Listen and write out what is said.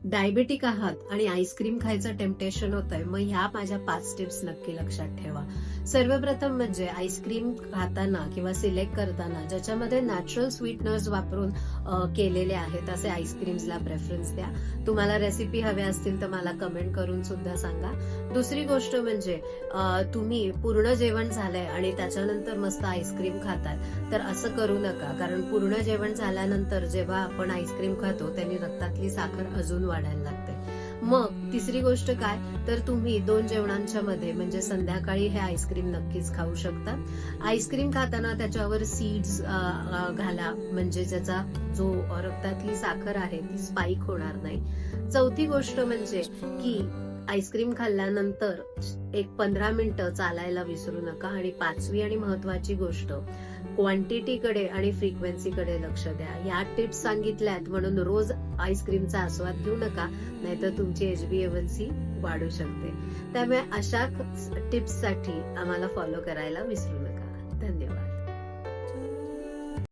Diabetic आहात आणि ice cream खायचं टेम्पटेशन होतंय, मग ह्या माझ्या 5 टिप्स नक्की लक्षात ठेवा. सर्वप्रथम म्हणजे आईस्क्रीम खाताना किंवा सिलेक्ट करताना ज्याच्यामध्ये नॅचरल स्वीटनर्स वापरून केलेले आहेत असे आईस्क्रीम्सला प्रेफरन्स द्या. तुम्हाला रेसिपी हव्या असतील तर मला कमेंट करून सुद्धा सांगा. दुसरी गोष्ट म्हणजे तुम्ही पूर्ण जेवण झालंय आणि त्याच्यानंतर मस्त आईस्क्रीम खाताय तर असं करू नका, कारण पूर्ण जेवण झाल्यानंतर जेव्हा आपण आईस्क्रीम खातो त्यांनी रक्तातली साखर अजून वाढायला लागते. मग तिसरी गोष्ट काय, तर तुम्ही 2 जेवणांच्या मध्ये म्हणजे संध्याकाळी हे आईस्क्रीम नक्कीच खाऊ शकता. आईस्क्रीम खाताना त्याच्यावर सीड्स घाला, म्हणजे ज्याचा जो रक्तातली साखर आहे ती स्पाइक होणार नाही. चौथी गोष्ट म्हणजे की आईस्क्रीम खाल्ल्यानंतर एक 15 मिनिटं चालायला विसरू नका. आणि 5वी आणि महत्वाची गोष्ट, क्वांटिटीकडे आणि फ्रिक्वेन्सीकडे लक्ष द्या. या टिप्स सांगितल्यात म्हणून रोज आईस्क्रीमचा आस्वाद घेऊ नका, नाहीतर तुमची HbA1c वाढू शकते. त्यामुळे अशा टिप्ससाठी आम्हाला फॉलो करायला विसरू नका. धन्यवाद.